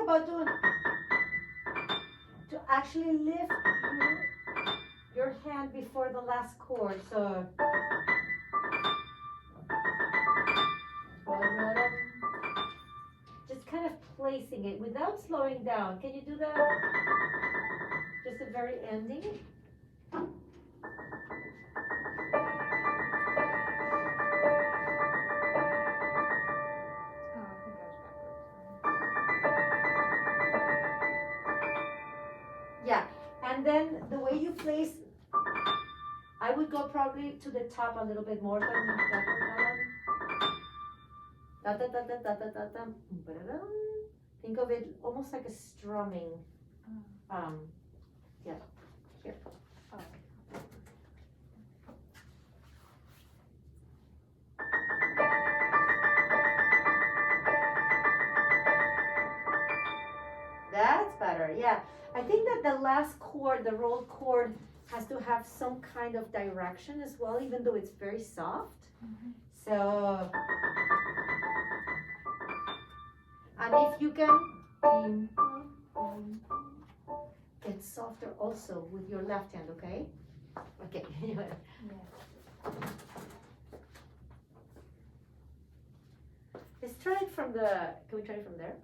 about to actually lift your hand before the last chord. So just kind of placing it without slowing down. Can you do that? Just the very ending. Yeah, and then the way you place, I would go probably to the top a little bit more. Think of it almost like a strumming. Yeah, here. Oh. That's better, yeah. I think that the last chord, the rolled chord, has to have some kind of direction as well, even though it's very soft. Mm-hmm. So, and if you can get softer also with your left hand, okay? Okay, anyway. Yeah. Let's try it from the, can we try it from there?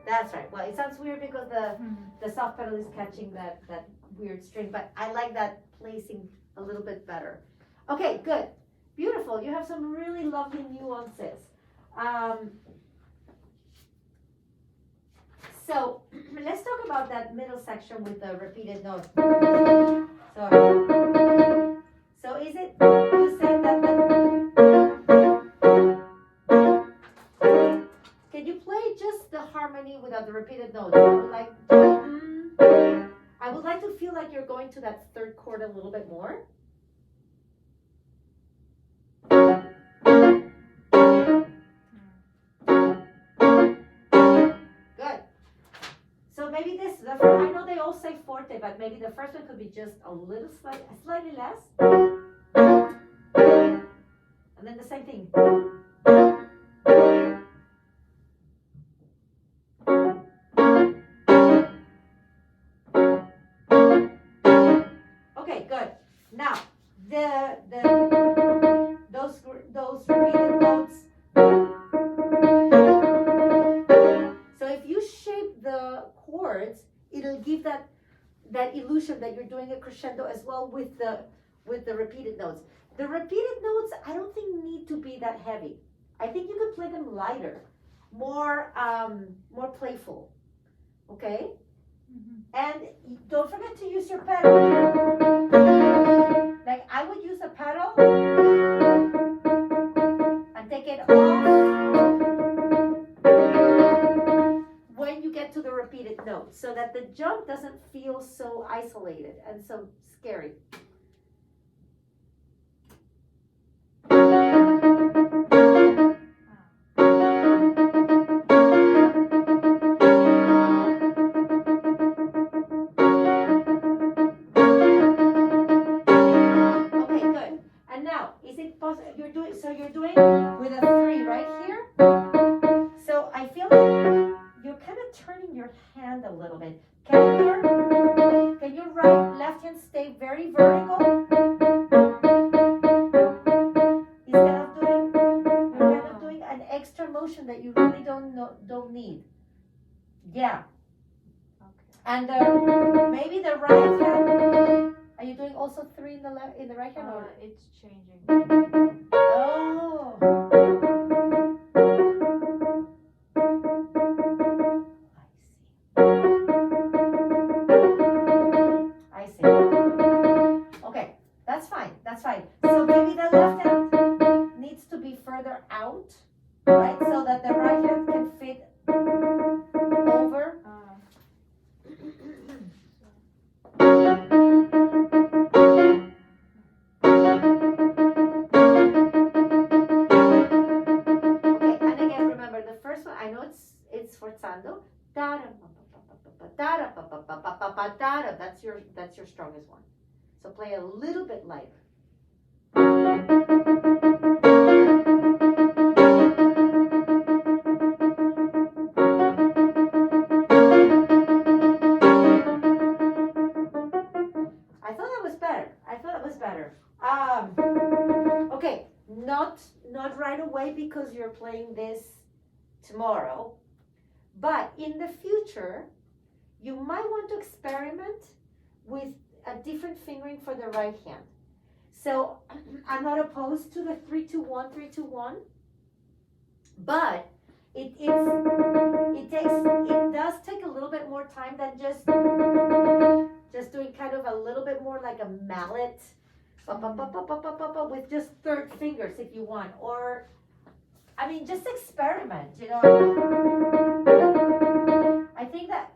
That's right. Well, it sounds weird because the soft pedal is catching that weird string, but I like that placing a little bit better. Okay, good. Beautiful. You have some really lovely nuances. So let's talk about that middle section with the repeated notes. So is it, you said that can you play just the harmony without the repeated notes? I would like to feel like you're going to that third chord a little bit more. Good. So maybe this, I know they all say forte, but maybe the first one could be just a little slightly less. And then the same thing. Okay, good. Now, those repeated notes. So if you shape the chords, it'll give that illusion that you're doing a crescendo as well with the repeated notes. The repeated notes, I don't think need to be that heavy. I think you could play them lighter, more playful. Okay? Mm-hmm. And don't forget to use your pedal. Like I would use a pedal and take it off when you get to the repeated notes, so that the jump doesn't feel so isolated and so scary. You're doing with a 3 right here. So I feel like you're kind of turning your hand a little bit. Can your left hand stay very vertical? Instead of you're kind of doing an extra motion that you really don't need. Yeah. Okay. And maybe the right hand. Are you doing also 3 in the right hand or it's changing? Oh. I see. Okay, that's fine. That's fine. So maybe the left hand needs to be further out, right? So that the right hand can fit over. da da pa pa pa pa pa pa da da. That's your strongest one. So play a little bit lighter. I thought that was better. Okay, not right away because you're playing this tomorrow, but in the future, you might want to experiment with a different fingering for the right hand. So I'm not opposed to the 3-2-1, 3-2-1, but it does take a little bit more time than just doing kind of a little bit more like a mallet, with just third fingers if you want, or I mean just experiment, you know. I think that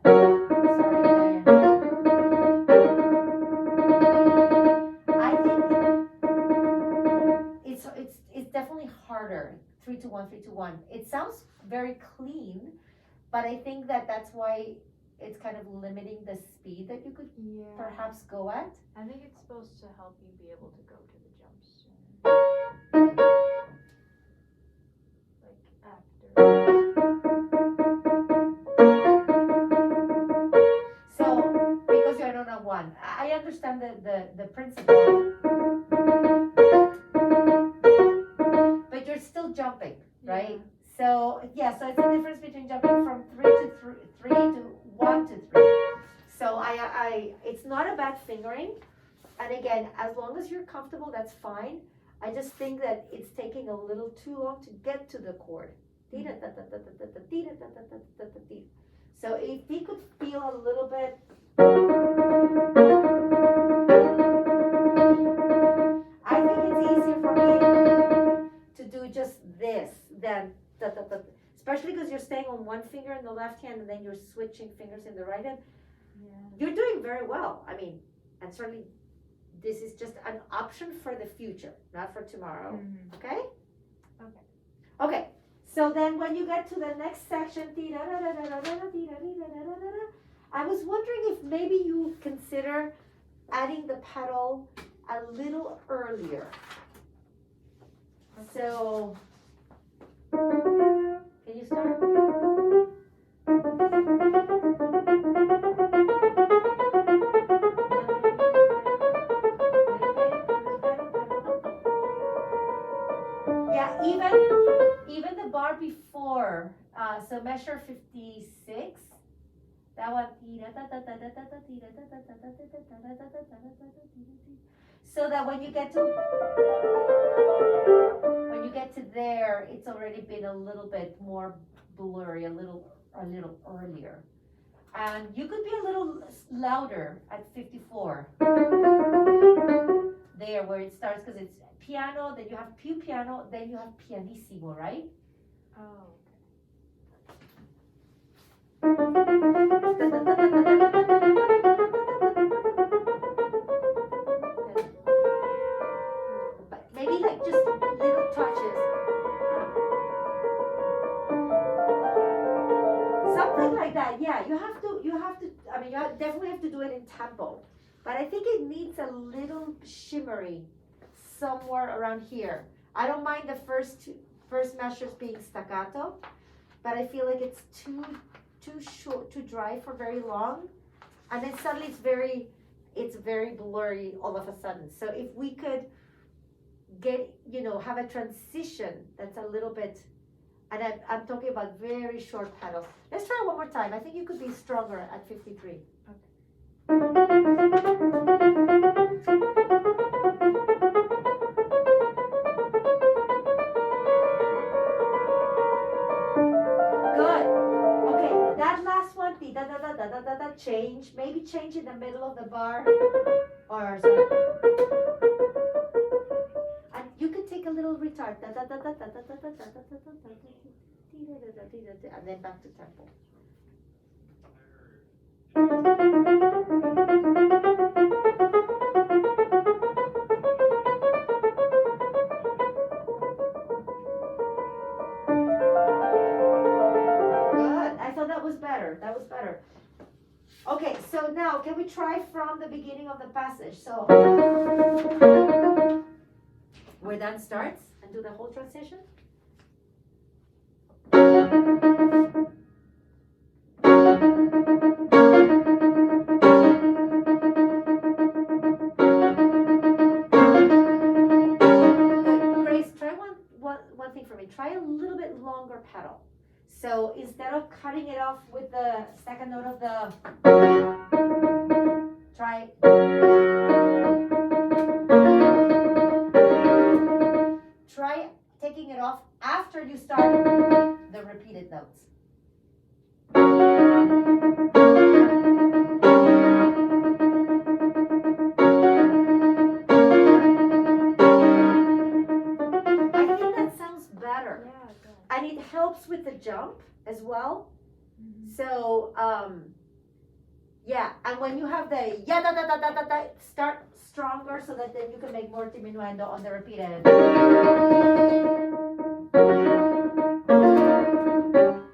it's definitely harder 3-2-1, 3-2-1. It sounds very clean, but I think that's why it's kind of limiting the speed that you could perhaps go at. I think it's supposed to help you be able to go to the jumps soon. Like after. So because you're not on one, I understand the principle, but you're still jumping, right? So so it's the difference between jumping from 3 to 1 to 3. So I it's not a bad fingering, and again, as long as you're comfortable, that's fine. I just think that it's taking a little too long to get to the chord. So if we could feel a little bit, I think it's easier for me to do just this than especially because you're staying on one finger in the left hand and then you're switching fingers in the right hand. You're doing very well. I mean, and certainly this is just an option for the future, not for tomorrow. Okay? Okay. So then when you get to the next section, I was wondering if maybe you consider adding the pedal a little earlier. So, can you start? Yeah, even the bar before, so measure 56. That one. So that when you get to there, it's already been a little bit more blurry, a little earlier. And you could be a little louder at 54. There where it starts, because it's piano, then you have più piano, then you have pianissimo, right? Oh, But maybe like just little touches. Something like that, yeah. You have to, I mean, definitely have to do it in tempo. But I think it needs a little shimmery somewhere around here. I don't mind the first measures being staccato, but I feel like it's too short, too dry for very long, and then suddenly it's very blurry all of a sudden. So if we could get, have a transition that's a little bit, and I'm talking about very short pedals. Let's try one more time. I think you could be stronger at 53. Change, maybe change in the middle of the bar, or so. And you can take a little retard, and then back to tempo. Good. I thought that was better. Okay, so now can we try from the beginning of the passage? So where that starts and do the whole transition. Grace, try one thing for me. Try a little bit longer pedal. So instead of cutting it off with the second note of the, try. Try taking it off after you start the repeated notes. I think that sounds better. Yeah, it does. And it helps with the jump as well. Mhm. So, yeah, and when you have the ya da da da da da da, start stronger so that then you can make more diminuendo on the repeated.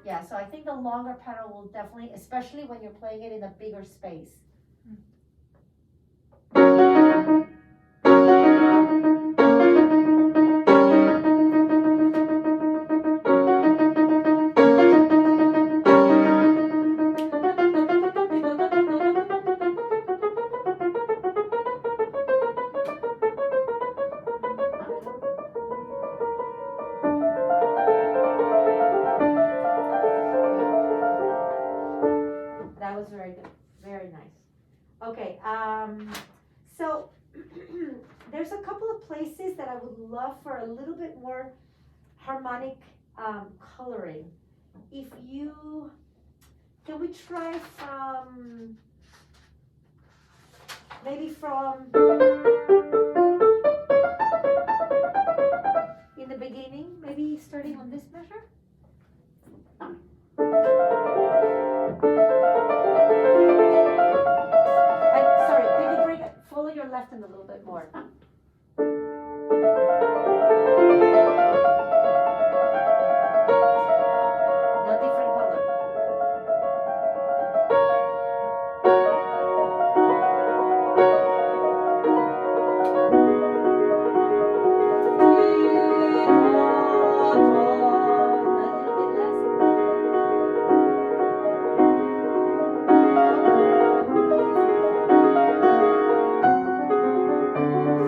Yeah, so I think the longer pedal will definitely, especially when you're playing it in a bigger space. That was very good, very nice. Okay, so there's a couple of places that I would love for a little bit more harmonic coloring. If you, can we try from, maybe from in the beginning, maybe starting on this measure? Sorry, can you bring it, follow your left hand a little bit more? No, different color. A little bit less.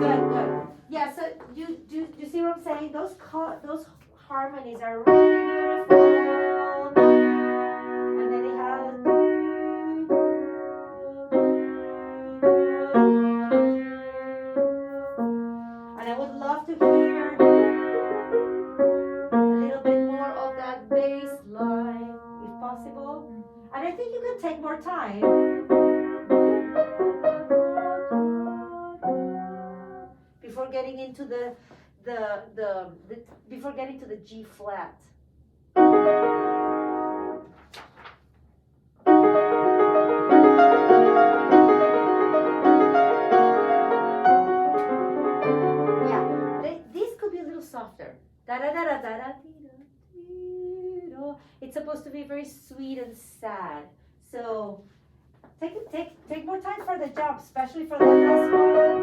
Good, good. Yeah, so you see what I'm saying? Those harmonies are really beautiful. And then it has, and I would love to hear a little bit more of that bass line, if possible. And I think you can take more time. Before getting into the before getting to the G flat. Yeah, this could be a little softer. Da da da da da da. It's supposed to be very sweet and sad. So take more time for the jump, especially for the last one.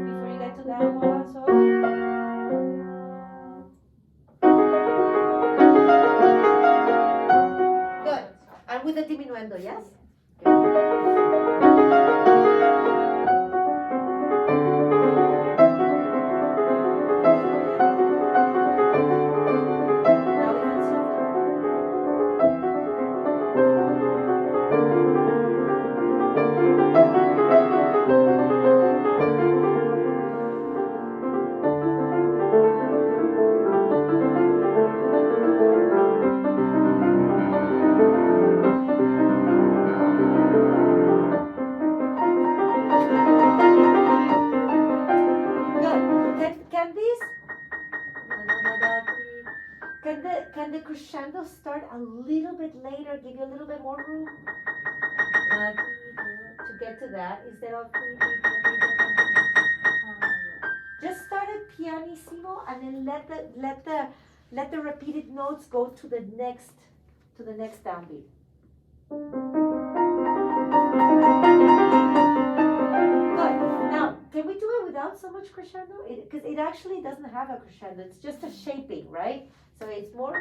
Before you get to that one, so. Good. And with the diminuendo, yes? Now even softer. Can this? Can the crescendo start a little bit later? Give you a little bit more room to get to that instead of. Just start at pianissimo and then let the repeated notes go to the next downbeat. Good. Now, can we do it without so much crescendo? Because it actually doesn't have a crescendo. It's just a shaping, right? So it's more.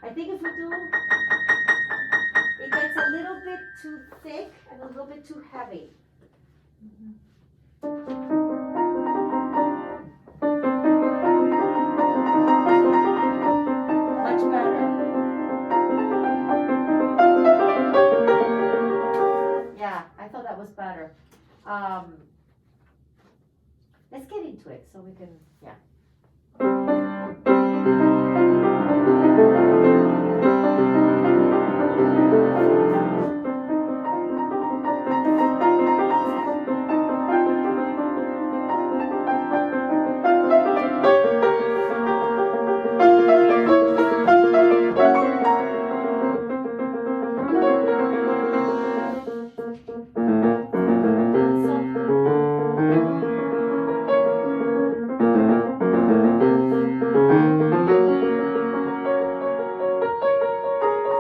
I think if we do, it gets a little bit too thick and a little bit too heavy. Much better. Yeah, I thought that was better. Let's get into it so we can, yeah.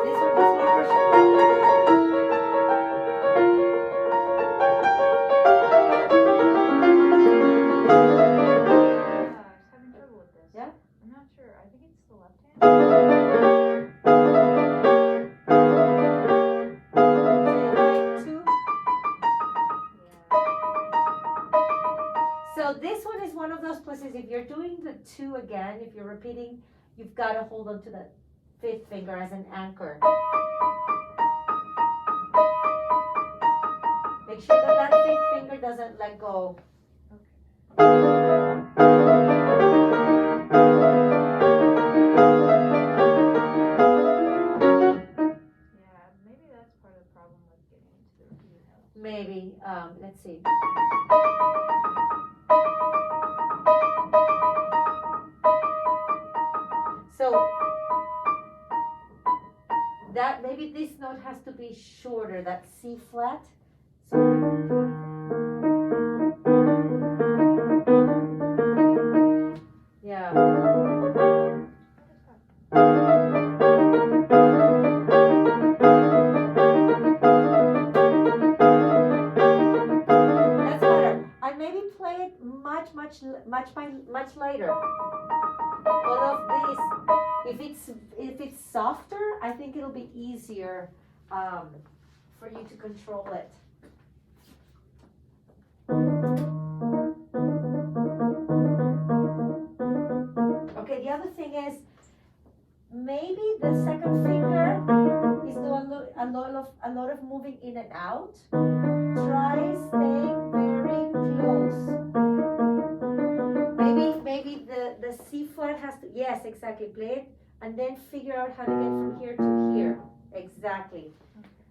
This one has more crescendo. I was having trouble with this. Yeah? I'm not sure. I think it's the left hand. Two. Yeah. So this one is one of those places, if you're doing the two again, if you're repeating, you've got to hold on to that fifth finger as an anchor. Make sure that that fifth finger doesn't let go. Yeah, maybe that's part of the problem with getting into the repeated notes. Maybe, let's see. So that maybe this note has to be shorter, that C flat. So yeah. That's better. I maybe play it much later. All of this. If it's softer, I think it'll be easier for you to control it. Okay, the other thing is maybe the second finger is doing a lot of moving in and out. Try staying very close. Maybe the C flat has to, yes, exactly, play it and then figure out how to get from here to here. Exactly.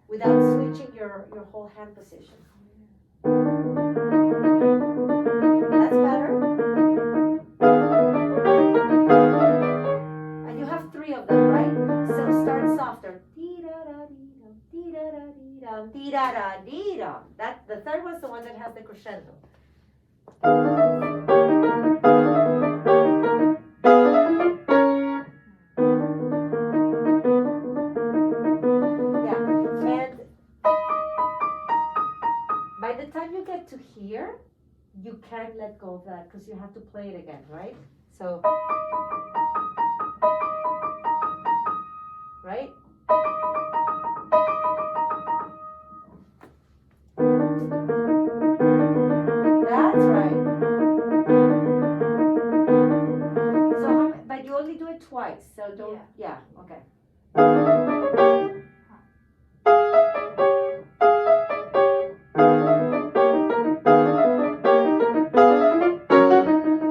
Without switching your whole hand position. That's better. And you have three of them, right? So start softer. That the third one's the one that has the crescendo. Yeah, and by the time you get to here, you can't let go of that because you have to play it again, right? So, right? That's right. So, but you only do it twice, so don't, yeah okay.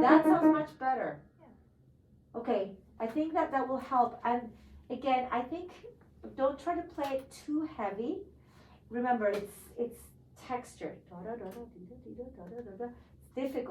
That sounds much better. Okay, I think that will help. And again, I think don't try to play it too heavy. Remember, it's textured. It's difficult.